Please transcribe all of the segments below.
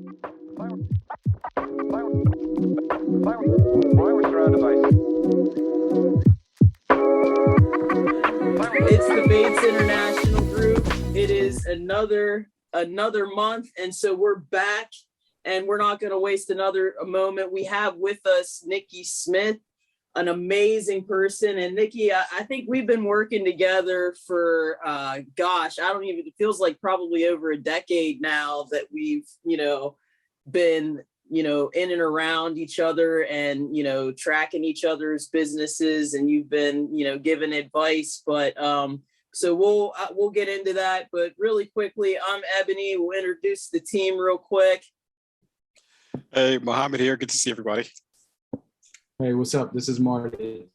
It's the Bates International Group. It is another month, and so we're back, and we're not going to waste another moment. We have with us Nikki Smith, an amazing person. And Nikki, I think we've been working together for it feels like probably over a decade now that we've been in and around each other and tracking each other's businesses, and you've been giving advice. But so we'll get into that, but really quickly, I'm Ebony. We'll introduce the team real quick. Hey, Mohammed here. Good to see everybody. Hey, what's up? This is Marty.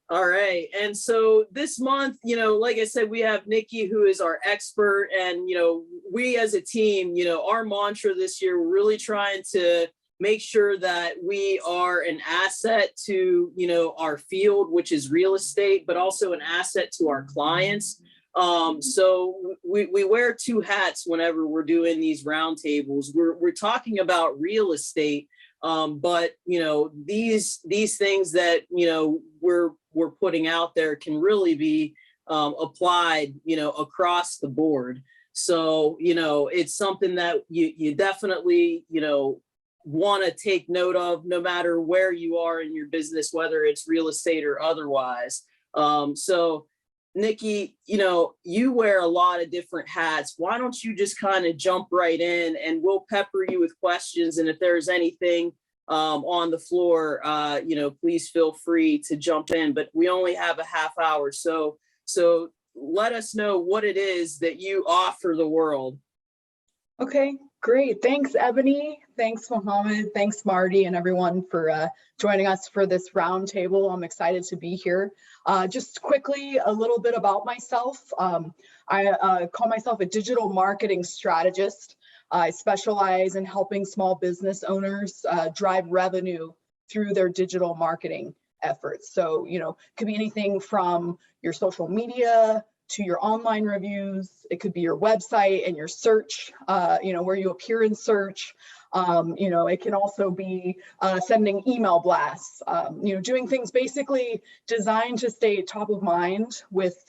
All right. And so this month, like I said, we have Nikki, who is our expert. And, we as a team, our mantra this year, we're really trying to make sure that we are an asset to, our field, which is real estate, but also an asset to our clients. So we wear two hats whenever we're doing these roundtables. We're talking about real estate. But these things that we're putting out there can really be applied across the board. So it's something that you definitely want to take note of, no matter where you are in your business, whether it's real estate or otherwise. So Nikki, you wear a lot of different hats. Why don't you just kind of jump right in, and we'll pepper you with questions. And if there's anything on the floor, please feel free to jump in. But we only have a half hour. So let us know what it is that you offer the world. Okay, great. Thanks, Ebony. Thanks, Mohammed. Thanks, Marty, and everyone for joining us for this roundtable. I'm excited to be here. Just quickly, a little bit about myself. I call myself a digital marketing strategist. I specialize in helping small business owners drive revenue through their digital marketing efforts. So, it could be anything from your social media to your online reviews. It could be your website and your search, where you appear in search. It can also be sending email blasts, doing things basically designed to stay top of mind with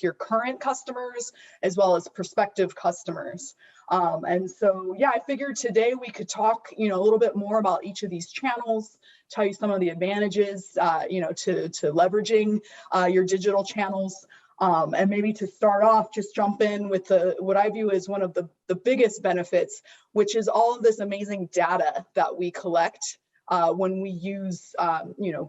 your current customers as well as prospective customers. And so, I figured today we could talk, a little bit more about each of these channels, tell you some of the advantages, to leveraging your digital channels. And maybe to start off, just jump in with what I view as one of the biggest benefits, which is all of this amazing data that we collect when we use,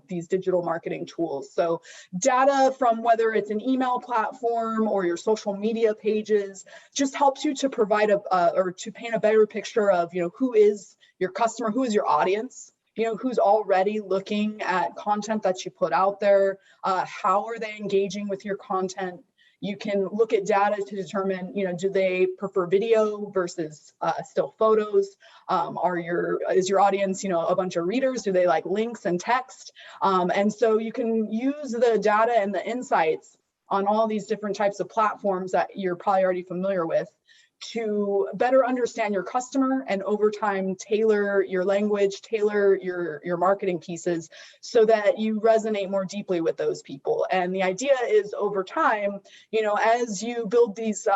these digital marketing tools. So data from whether it's an email platform or your social media pages just helps you to provide or to paint a better picture of, who is your customer, who is your audience, who's already looking at content that you put out there, how are they engaging with your content. You can look at data to determine, do they prefer video versus still photos? Is your audience, a bunch of readers? Do they like links and text? And so you can use the data and the insights on all these different types of platforms that you're probably already familiar with to better understand your customer, and over time tailor your language, tailor your marketing pieces so that you resonate more deeply with those people. And the idea is, over time, as you build these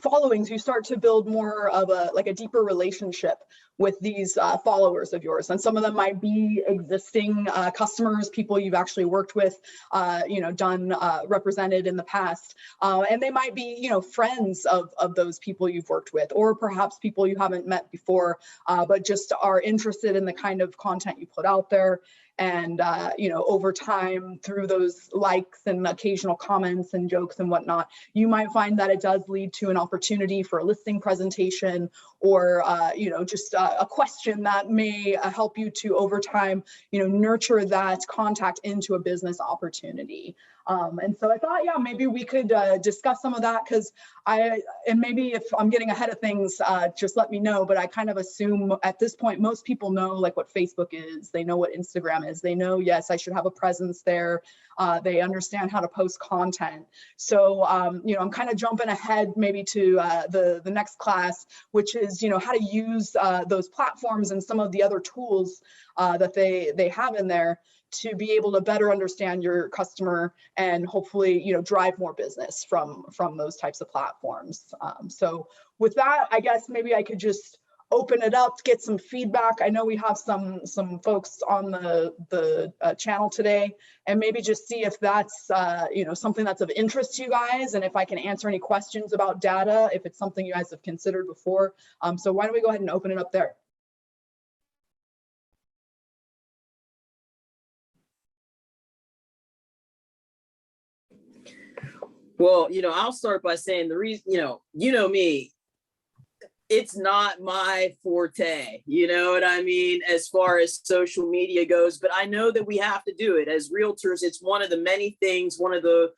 followings, you start to build more of a deeper relationship with these followers of yours. And some of them might be existing customers, people you've actually worked with, represented in the past. And they might be, friends of those people you've worked with, or perhaps people you haven't met before, but just are interested in the kind of content you put out there. And, over time, through those likes and occasional comments and jokes and whatnot, you might find that it does lead to an opportunity for a listing presentation, or, just a question that may help you to, over time, nurture that contact into a business opportunity. And so I thought, yeah, maybe we could discuss some of that, because and maybe if I'm getting ahead of things, just let me know, but I kind of assume at this point, most people know like what Facebook is, they know what Instagram is, they know, yes, I should have a presence there. They understand how to post content. So, I'm kind of jumping ahead maybe to the next class, which is, how to use those platforms and some of the other tools that they have in there to be able to better understand your customer and hopefully, drive more business from those types of platforms. So with that, I guess maybe I could just open it up, get some feedback. I know we have some folks on the channel today, and maybe just see if that's something that's of interest to you guys, and if I can answer any questions about data, if it's something you guys have considered before. So why don't we go ahead and open it up there? Well, I'll start by saying the reason, me, it's not my forte, you know what I mean, as far as social media goes, but I know that we have to do it as realtors. It's one of the many things, one of the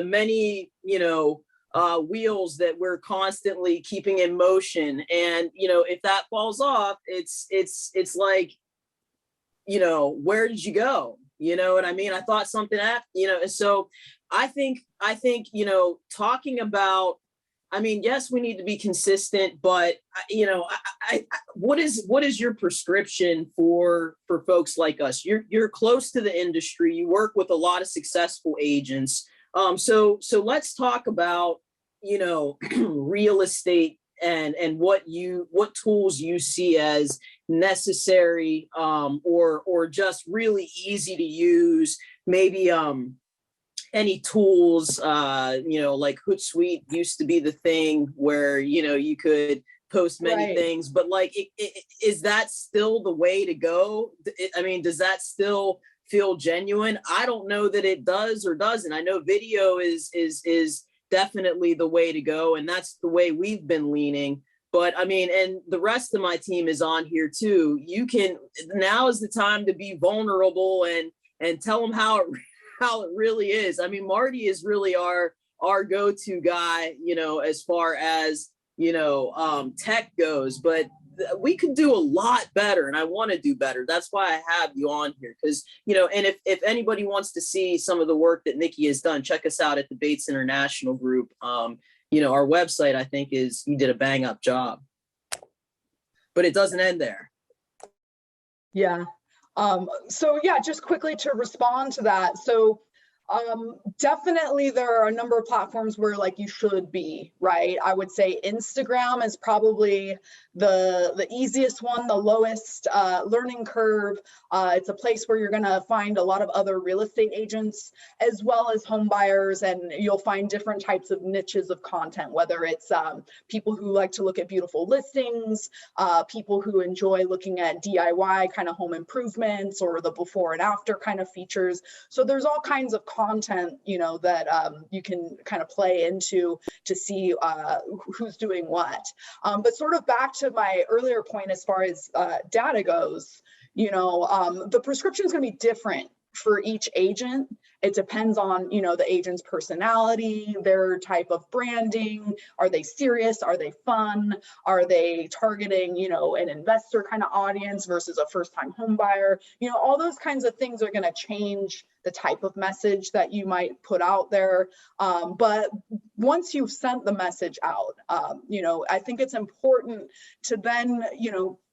many, wheels that we're constantly keeping in motion. And, if that falls off, it's like, where did you go? You know what I mean? I thought something, and so I think, talking about, yes, we need to be consistent, but what is your prescription for folks like us? You're close to the industry. You work with a lot of successful agents. So let's talk about, real estate and what tools you see as necessary, or just really easy to use. Maybe any tools, like Hootsuite used to be the thing where, you could post many things, but like, is that still the way to go? Does that still feel genuine? I don't know that it does or doesn't. I know video is definitely the way to go, and that's the way we've been leaning. But and the rest of my team is on here too. Now is the time to be vulnerable and tell them how it really is. Marty is really our go-to guy, as far as, tech goes, but we could do a lot better, and I want to do better. That's why I have you on here, because, and if anybody wants to see some of the work that Nikki has done, check us out at the Bates International Group. Our website, I think, you did a bang up job, but it doesn't end there. Yeah. So yeah, just quickly to respond to that. So definitely there are a number of platforms where like you should be, right? I would say Instagram is probably the easiest one, the lowest learning curve. It's a place where you're gonna find a lot of other real estate agents as well as home buyers, and you'll find different types of niches of content, whether it's people who like to look at beautiful listings, people who enjoy looking at DIY kind of home improvements or the before and after kind of features. So there's all kinds of content, that you can kind of play into to see who's doing what. But sort of back to my earlier point, as far as data goes, the prescription is going to be different for each agent. It depends on, the agent's personality, their type of branding. Are they serious? Are they fun? Are they targeting, an investor kind of audience versus a first-time home buyer? All those kinds of things are going to change the type of message that you might put out there. But once you've sent the message out, I think it's important to then,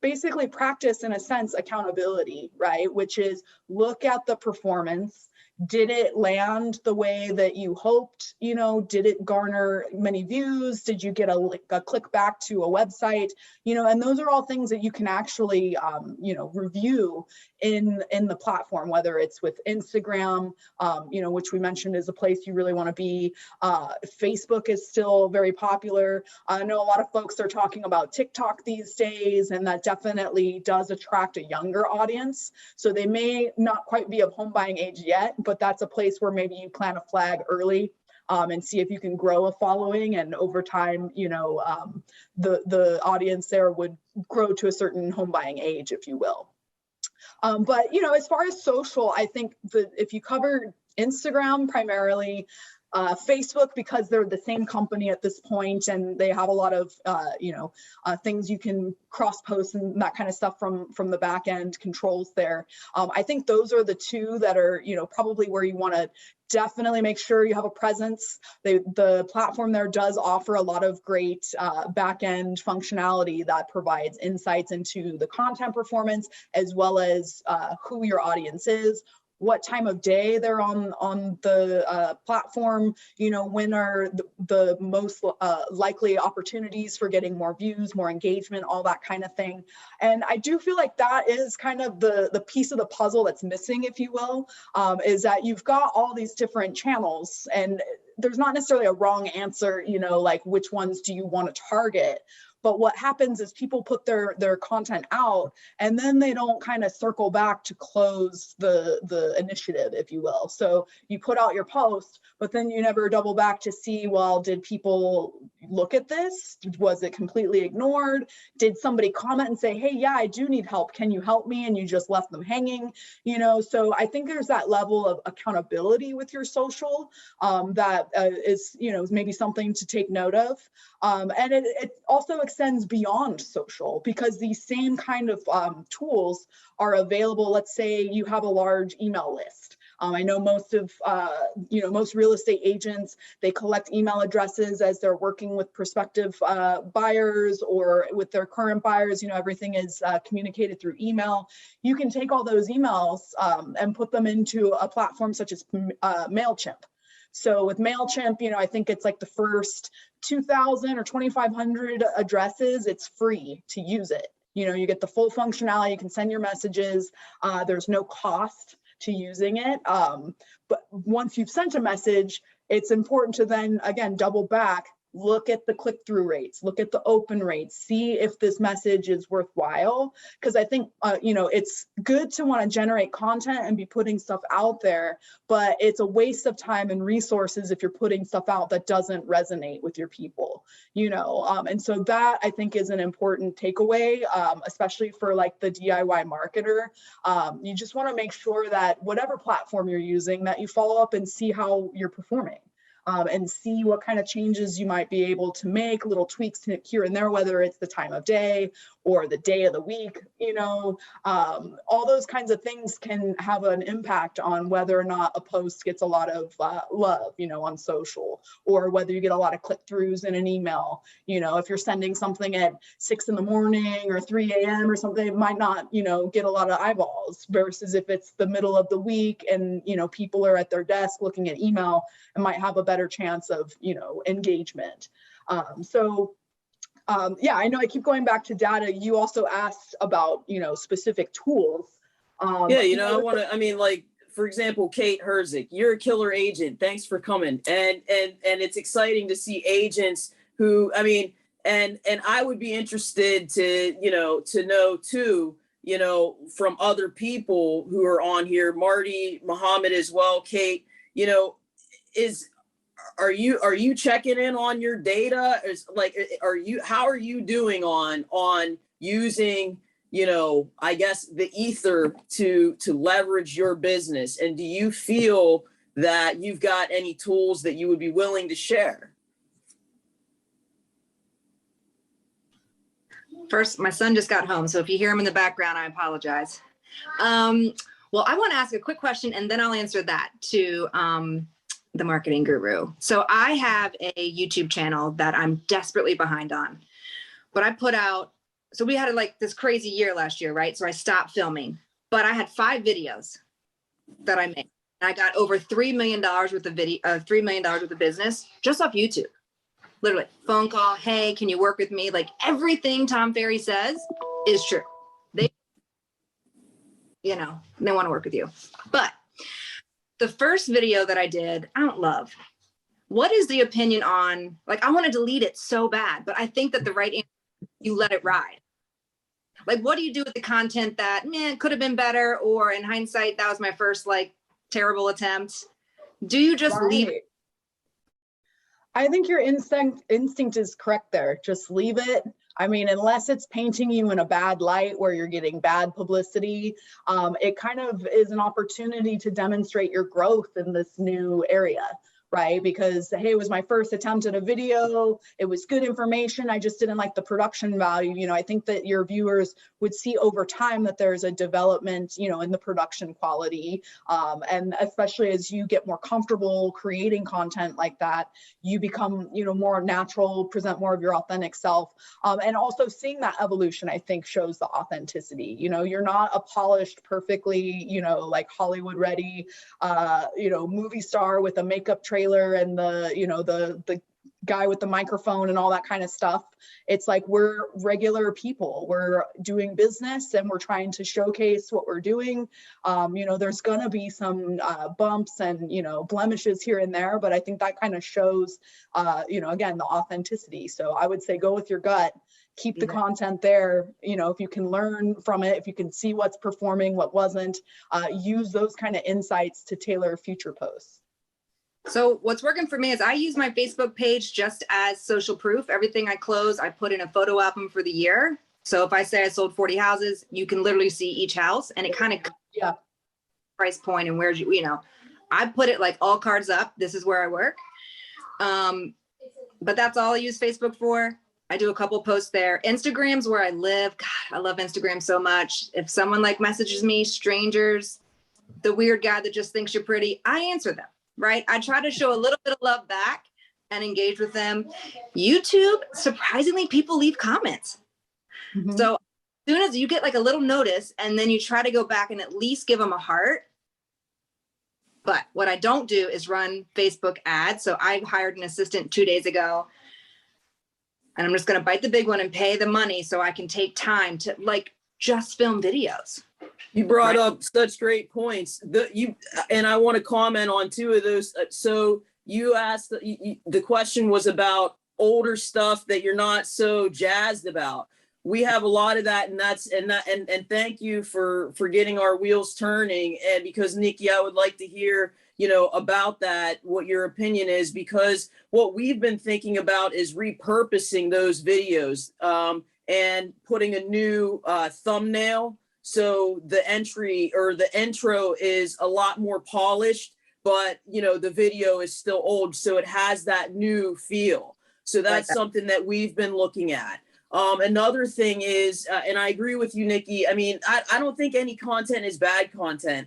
basically practice, in a sense, accountability, right? Which is look at the performance. Did it land the way that you hoped? Did it garner many views? Did you get a click back to a website? And those are all things that you can actually, review in the platform, whether it's with Instagram, which we mentioned is a place you really want to be. Facebook is still very popular. I know a lot of folks are talking about TikTok these days, and that definitely does attract a younger audience. So they may not quite be of home buying age yet, but that's a place where maybe you plant a flag early and see if you can grow a following, and over time, the audience there would grow to a certain home buying age, if you will. But as far as social, I think that if you cover Instagram primarily, Facebook, because they're the same company at this point and they have a lot of things you can cross post and that kind of stuff from the back end controls there. I think those are the two that are probably where you want to definitely make sure you have a presence. The platform there does offer a lot of great back end functionality that provides insights into the content performance, as well as who your audience is, what time of day they're on the platform, when are the most likely opportunities for getting more views, more engagement, all that kind of thing. And I do feel like that is kind of the piece of the puzzle that's missing, if you will, is that you've got all these different channels and there's not necessarily a wrong answer, like which ones do you want to target? But what happens is people put their content out and then they don't kind of circle back to close the initiative, if you will. So you put out your post, but then you never double back to see, well, did people look at this? Was it completely ignored? Did somebody comment and say, hey, yeah, I do need help. Can you help me? And you just left them hanging, So I think there's that level of accountability with your social that is maybe something to take note of. And it also extends beyond social, because these same kind of tools are available. Let's say you have a large email list. I know most real estate agents, they collect email addresses as they're working with prospective buyers or with their current buyers. Everything is communicated through email. You can take all those emails and put them into a platform such as MailChimp. So with MailChimp, I think it's like the first 2,000 or 2,500 addresses, it's free to use it. You get the full functionality, you can send your messages, there's no cost to using it. But once you've sent a message, it's important to then, again, double back, look at the click-through rates, look at the open rates, see if this message is worthwhile. Because I think, it's good to want to generate content and be putting stuff out there, but it's a waste of time and resources if you're putting stuff out that doesn't resonate with your people, and so that I think is an important takeaway, especially for like the DIY marketer. You just want to make sure that whatever platform you're using, that you follow up and see how you're performing. And see what kind of changes you might be able to make, little tweaks here and there, whether it's the time of day or the day of the week, all those kinds of things can have an impact on whether or not a post gets a lot of love, on social, or whether you get a lot of click-throughs in an email. If you're sending something at 6 in the morning or 3 a.m. or something, it might not, get a lot of eyeballs, versus if it's the middle of the week and, people are at their desk looking at email, it might have a better chance of engagement. Yeah, I know I keep going back to data. You also asked about specific tools. For example, Kate Herzik, you're a killer agent, thanks for coming. And it's exciting to see agents who, and I would be interested to know too, from other people who are on here, Marty, Muhammad as well, Kate, are you checking in on your data? How are you doing on using, I guess the ether to leverage your business? And do you feel that you've got any tools that you would be willing to share? First, my son just got home, so if you hear him in the background, I apologize. Well, I want to ask a quick question, and then I'll answer that to the marketing guru. So I have a YouTube channel that I'm desperately behind on, but I put out, so we had like this crazy year last year, right? So I stopped filming, but I had 5 videos that I made. And I got over $3 million worth of $3 million worth of business just off YouTube. Literally phone call. Hey, can you work with me? Like everything Tom Ferry says is true. They want to work with you. But the first video that I did, I don't love. What is the opinion on, I want to delete it so bad, but I think that the right answer, you let it ride. Like, what do you do with the content that, could have been better, or in hindsight, that was my first terrible attempt? Do you just leave it? I think your instinct is correct there. Just leave it. I mean, unless it's painting you in a bad light where you're getting bad publicity, it kind of is an opportunity to demonstrate your growth in this new area. Right? Because, hey, it was my first attempt at a video. It was good information. I just didn't like the production value. You know, I think that your viewers would see over time that there's a development, you know, in the production quality. And especially as you get more comfortable creating content like that, you become, you know, more natural, present more of your authentic self. And also seeing that evolution, I think, shows the authenticity. You know, you're not a polished, perfectly, you know, like Hollywood ready, you know, movie star with a makeup trailer and the, you know, the guy with the microphone and all that kind of stuff. It's like, we're regular people, we're doing business and we're trying to showcase what we're doing. You know, there's gonna be some bumps and, you know, blemishes here and there, but I think that kind of shows, you know, again, the authenticity. So I would say go with your gut, keep the content there. You know, if you can learn from it, if you can see what's performing, what wasn't, use those kind of insights to tailor future posts. So what's working for me is I use my Facebook page just as social proof. Everything I close, I put in a photo album for the year. So if I say I sold 40 houses, you can literally see each house, and it kind of price point and where's you know, I put it like all cards up. This is where I work. But that's all I use Facebook for. I do a couple posts there. Instagram's where I live. God, I love Instagram so much. If someone like messages me, strangers, the weird guy that just thinks you're pretty, I answer them. Right? I try to show a little bit of love back and engage with them. YouTube, surprisingly, people leave comments. Mm-hmm. So as soon as you get like a little notice and then you try to go back and at least give them a heart. But what I don't do is run Facebook ads. So I hired an assistant 2 days ago, and I'm just going to bite the big one and pay the money so I can take time to like just film videos. You brought up such great points. And I want to comment on two of those. So you asked, the question was about older stuff that you're not so jazzed about. We have a lot of that, and thank you for getting our wheels turning. And because Nikki, I would like to hear, you know, about that, what your opinion is, because what we've been thinking about is repurposing those videos and putting a new thumbnail. So the entry or the intro is a lot more polished, but you know, the video is still old. So it has that new feel. So that's something that we've been looking at. Another thing is, and I agree with you, Nikki. I mean, I don't think any content is bad content.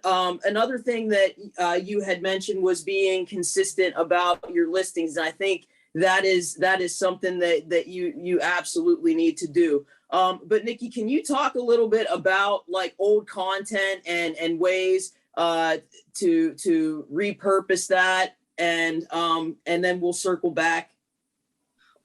Another thing that you had mentioned was being consistent about your listings. And I think that is something that you absolutely need to do. But Nikki, can you talk a little bit about like old content and ways to repurpose that, and then we'll circle back.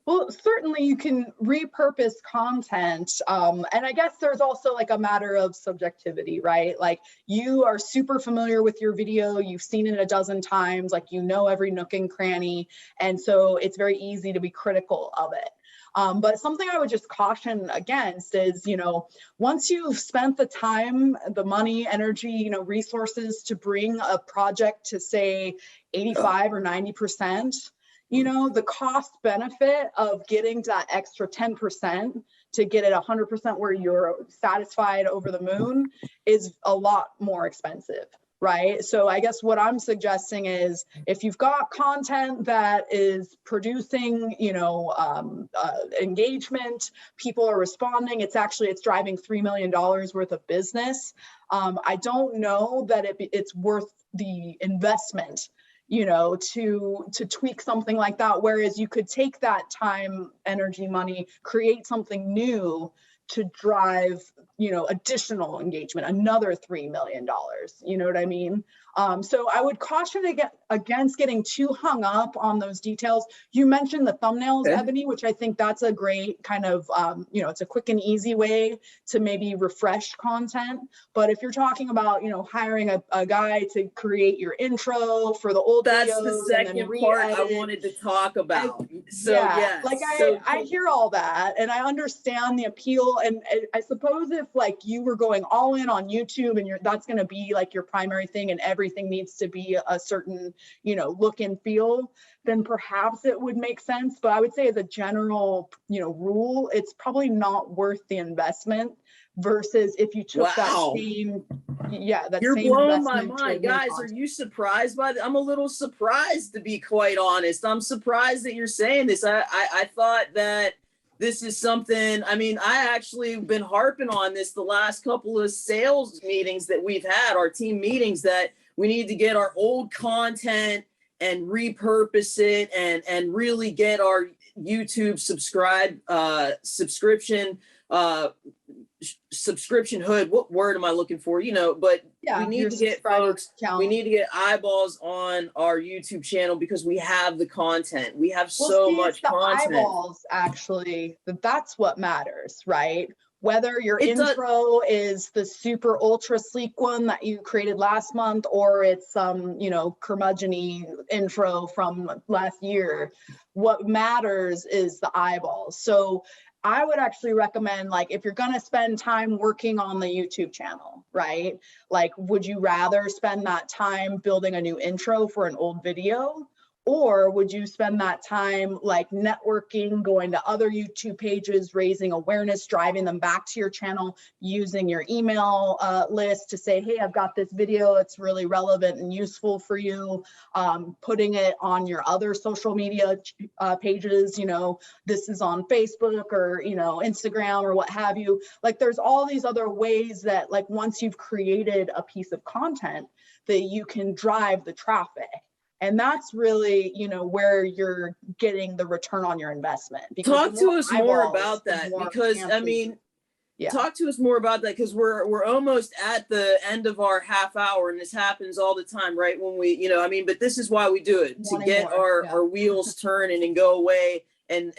Well, certainly you can repurpose content. And I guess there's also like a matter of subjectivity, right? Like you are super familiar with your video, you've seen it a dozen times, like you know every nook and cranny. And so it's very easy to be critical of it. But something I would just caution against is, you know, once you've spent the time, the money, energy, you know, resources to bring a project to say 85 or 90%, you know, the cost benefit of getting to that extra 10% to get it 100% where you're satisfied over the moon is a lot more expensive, right? So I guess what I'm suggesting is if you've got content that is producing, you know, engagement, people are responding, it's driving $3 million worth of business. I don't know that it's worth the investment, you know, to tweak something like that. Whereas you could take that time, energy, money, create something new to drive, you know, additional engagement, another $3 million, you know what I mean? So I would caution against getting too hung up on those details. You mentioned the thumbnails, Ebony, which I think that's a great kind of, you know, it's a quick and easy way to maybe refresh content. But if you're talking about, you know, hiring a guy to create your intro for the old videos, that's the second part I wanted to talk about. So yeah, like I hear all that and I understand the appeal. And I suppose if like you were going all in on YouTube and that's going to be like your primary thing and every everything needs to be a certain, look and feel, then perhaps it would make sense. But I would say as a general, rule, it's probably not worth the investment versus if you took that same, You're same blowing my investment to mind. new Guys, are content. you surprised by that? I'm a little surprised, to be quite honest. I'm surprised that you're saying this. I thought that this is something, I mean, I actually been harping on this the last couple of sales meetings that we've had, our team meetings, that we need to get our old content and repurpose it and really get our YouTube subscription hood. What word am I looking for? But we need to get folks, we need to get eyeballs on our YouTube channel because we have the content. We have so much content. Eyeballs, actually, that's what matters, right? Whether your intro is the super ultra sleek one that you created last month, or it's some, curmudgeon-y intro from last year, what matters is the eyeballs. So I would actually recommend, like, if you're going to spend time working on the YouTube channel, right? Like, would you rather spend that time building a new intro for an old video? Or would you spend that time like networking, going to other YouTube pages, raising awareness, driving them back to your channel, using your email list to say, hey, I've got this video, it's really relevant and useful for you, putting it on your other social media pages, this is on Facebook or, Instagram or what have you. Like, there's all these other ways that, like, once you've created a piece of content, that you can drive the traffic. And that's really, where you're getting the return on your investment. Talk to us more about that, because talk to us more about that, because we're almost at the end of our half hour, and this happens all the time, right? When we, but this is why we do it, to get our wheels turning and go away and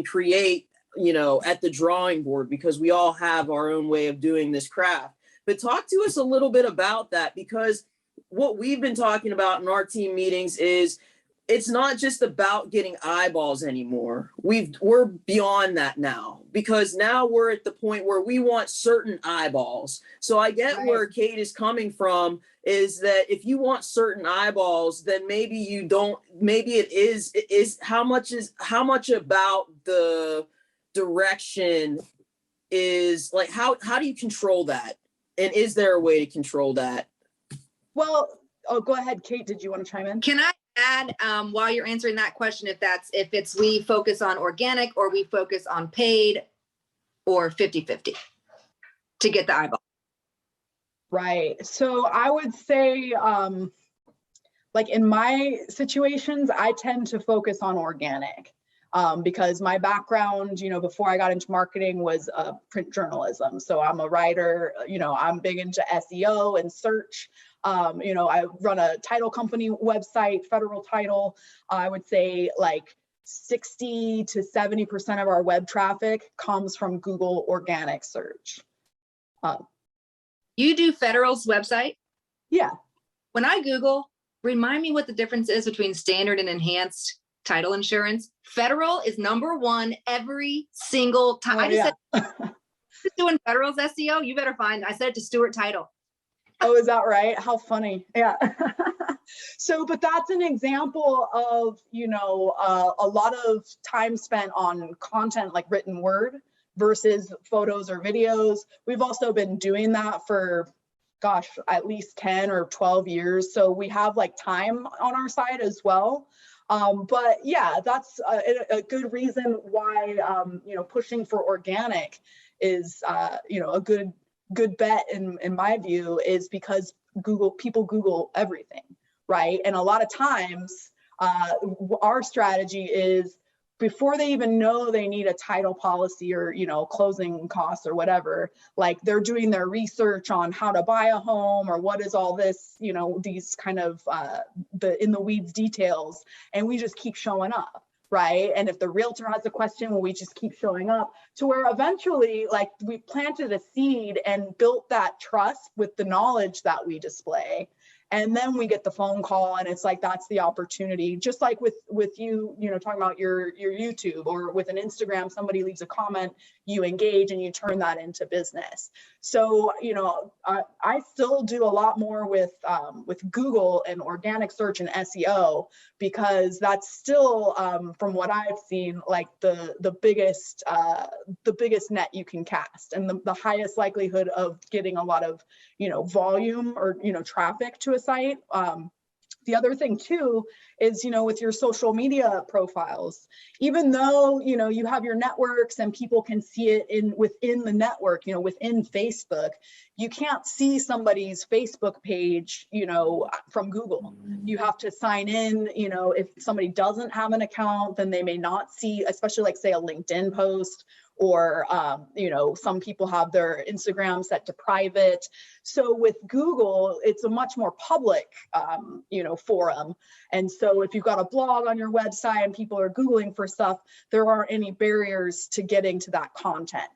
create, at the drawing board, because we all have our own way of doing this craft. But talk to us a little bit about that, because what we've been talking about in our team meetings is it's not just about getting eyeballs anymore. We're beyond that now, because now we're at the point where we want certain eyeballs. So I get where Kate is coming from, is that if you want certain eyeballs, then maybe you don't, maybe it is how much about the direction is, like, how do you control that? And is there a way to control that? Well, go ahead, Kate. Did you want to chime in? Can I add, while you're answering that question, if it's we focus on organic or we focus on paid, or 50-50 to get the eyeball? Right. So I would say, like, in my situations, I tend to focus on organic. Because my background, before I got into marketing, was print journalism. So I'm a writer, I'm big into SEO and search. I run a title company website, Federal Title. I would say like 60 to 70% of our web traffic comes from Google organic search. You do Federal's website? Yeah. When I Google, remind me what the difference is between standard and enhanced title insurance. Federal is #1 every single time. I just said, doing Federal's SEO, you better find, I said it to Stuart Title. Oh, is that right? How funny. Yeah. So, but that's an example of, a lot of time spent on content like written word versus photos or videos. We've also been doing that for, gosh, at least 10 or 12 years. So we have like time on our side as well. But yeah, that's a good reason why, pushing for organic is, a good bet in my view, is because people Google everything, right? And a lot of times, our strategy is, before they even know they need a title policy or, closing costs or whatever, like, they're doing their research on how to buy a home or what is all this, these kind of the in the weeds details. And we just keep showing up, right? And if the realtor has a question, well, we just keep showing up, to where eventually, like, we planted a seed and built that trust with the knowledge that we display. And then we get the phone call, and it's like, that's the opportunity. Just like with you, talking about your YouTube, or with an Instagram, somebody leaves a comment, you engage and you turn that into business. So, I still do a lot more with Google and organic search and SEO, because that's still, from what I've seen, like the biggest net you can cast, and the highest likelihood of getting a lot of, volume or, traffic to a site. The other thing too is, with your social media profiles, even though, you have your networks and people can see it within the network, within Facebook, you can't see somebody's Facebook page, from Google. You have to sign in, if somebody doesn't have an account, then they may not see, especially like say a LinkedIn post, or, some people have their Instagram set to private. So with Google, it's a much more public, forum. And so if you've got a blog on your website and people are Googling for stuff, there aren't any barriers to getting to that content.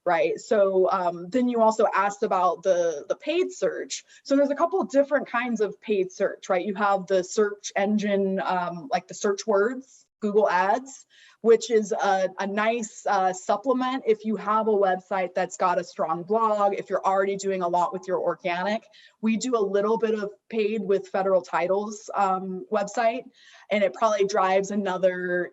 Right. So then you also asked about the paid search. So there's a couple of different kinds of paid search, right? You have the search engine, like the search words, Google Ads, which is a nice supplement if you have a website that's got a strong blog, if you're already doing a lot with your organic. We do a little bit of paid with Federal Title's website, and it probably drives another,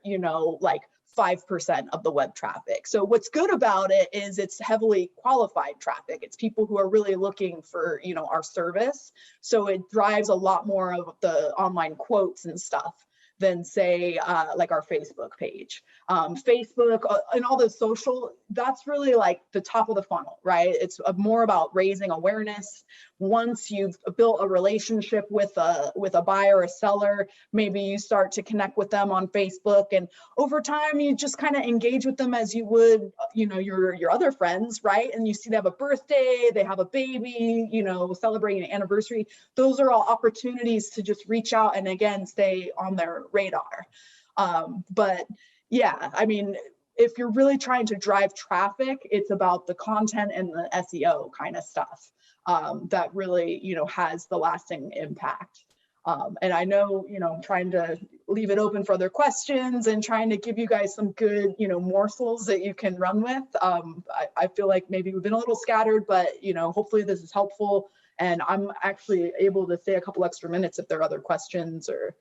like 5% of the web traffic. So what's good about it is it's heavily qualified traffic. It's people who are really looking for, our service. So it drives a lot more of the online quotes and stuff than say like our Facebook page. Facebook and all the social, that's really like the top of the funnel, right? It's more about raising awareness. Once you've built a relationship with a buyer or seller, maybe you start to connect with them on Facebook, and over time you just kind of engage with them as you would, your other friends, right? And you see they have a birthday, they have a baby, celebrating an anniversary. Those are all opportunities to just reach out and again stay on their radar. But yeah, I mean, if you're really trying to drive traffic, it's about the content and the SEO kind of stuff that really, has the lasting impact. And I know, I'm trying to leave it open for other questions and trying to give you guys some good, morsels that you can run with. I feel like maybe we've been a little scattered, but, hopefully this is helpful. And I'm actually able to stay a couple extra minutes if there are other questions or,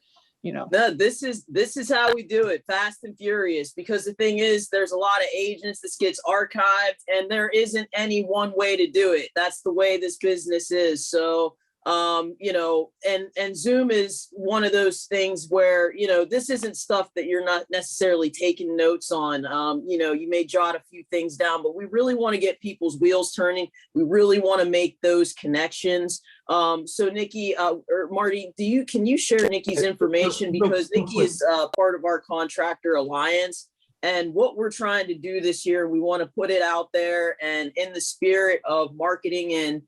No, this is how we do it, fast and furious, because the thing is, there's a lot of agents, this gets archived, and there isn't any one way to do it. That's the way this business is. So and Zoom is one of those things where, this isn't stuff that you're not necessarily taking notes on. You may jot a few things down, but we really want to get people's wheels turning. We really want to make those connections. So Nikki, or Marty, can you share Nikki's information, because Nikki is part of our contractor alliance. And what we're trying to do this year, we want to put it out there, and in the spirit of marketing and,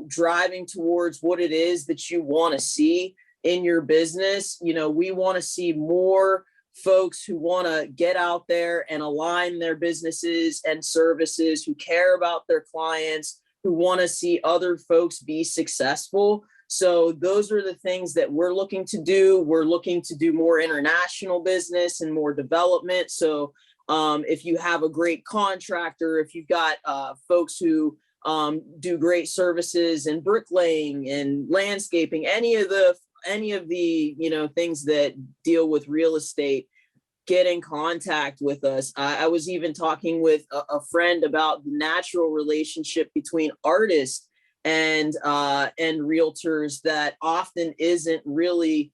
driving towards what it is that you want to see in your business. We want to see more folks who want to get out there and align their businesses and services, who care about their clients, who want to see other folks be successful. So those are the things that we're looking to do. We're looking to do more international business and more development. So if you have a great contractor, if you've got folks who do great services in bricklaying and landscaping, any of the things that deal with real estate, get in contact with us. I was even talking with a friend about the natural relationship between artists and realtors that often isn't really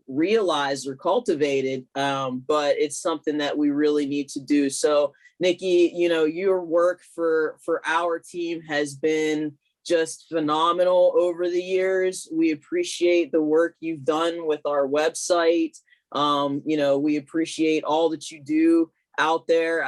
realized or cultivated, but it's something that we really need to do. So Nikki, your work for our team has been just phenomenal over the years. We appreciate the work you've done with our website. We appreciate all that you do out there.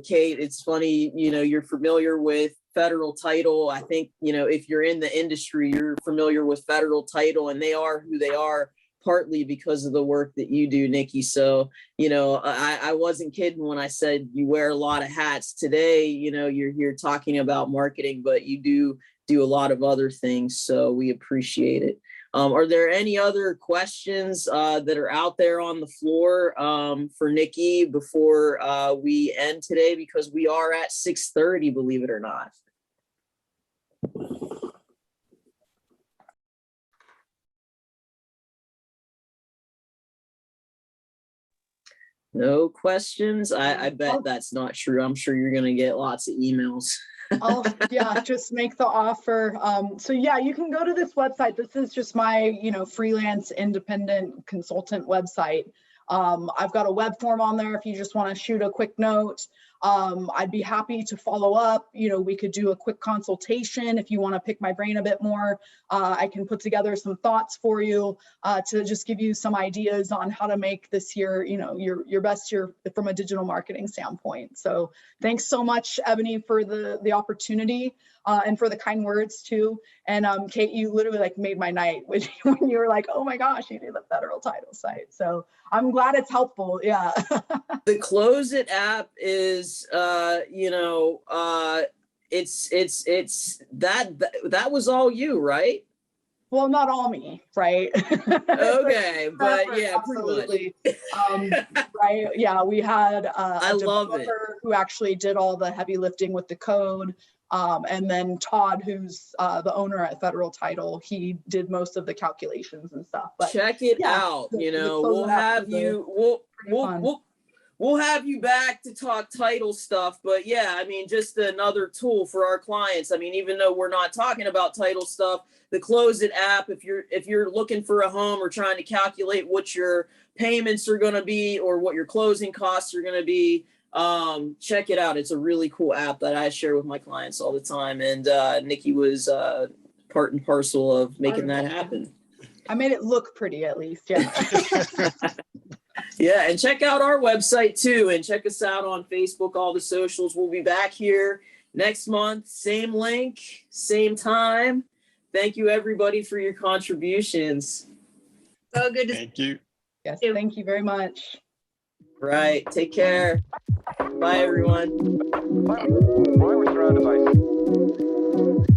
Kate, it's funny, you're familiar with Federal Title. I think, if you're in the industry, you're familiar with Federal Title, and they are who they are partly because of the work that you do, Nikki. So, I wasn't kidding when I said you wear a lot of hats today. You're here talking about marketing, but you do do a lot of other things. So we appreciate it. Are there any other questions that are out there on the floor for Nikki before we end today? Because we are at 6:30, believe it or not. No questions? I bet that's not true. I'm sure you're going to get lots of emails. I'll just make the offer. So yeah, you can go to this website. This is just my, freelance independent consultant website. I've got a web form on there if you just want to shoot a quick note. I'd be happy to follow up. We could do a quick consultation if you want to pick my brain a bit more. I can put together some thoughts for you to just give you some ideas on how to make this year, your best year from a digital marketing standpoint. So thanks so much, Ebony, for the opportunity and for the kind words too. And Kate, you literally made my night when you were like, oh my gosh, you do the federal title site. So I'm glad it's helpful. Yeah. The Close It app is, it's that was all you, right? Well, not all me, right? Okay, but yeah, absolutely. Right. Yeah, we had I love it. Who actually did all the heavy lifting with the code. And then Todd, who's the owner at Federal Title, he did most of the calculations and stuff. But check it out. We'll have you. We'll have you back to talk title stuff. But yeah, I mean, just another tool for our clients. I mean, even though we're not talking about title stuff, the Close It app, if you're looking for a home or trying to calculate what your payments are going to be or what your closing costs are going to be, check it out. It's a really cool app that I share with my clients all the time. And Nikki was part and parcel of making that happen. I made it look pretty, at least. Yeah. Yeah, and check out our website too, and check us out on Facebook, all the socials. We'll be back here next month, same link, same time. Thank you, everybody, for your contributions. So good to Thank you. Yes, thank you very much. Right, take care. Bye, everyone. Why are we surrounded by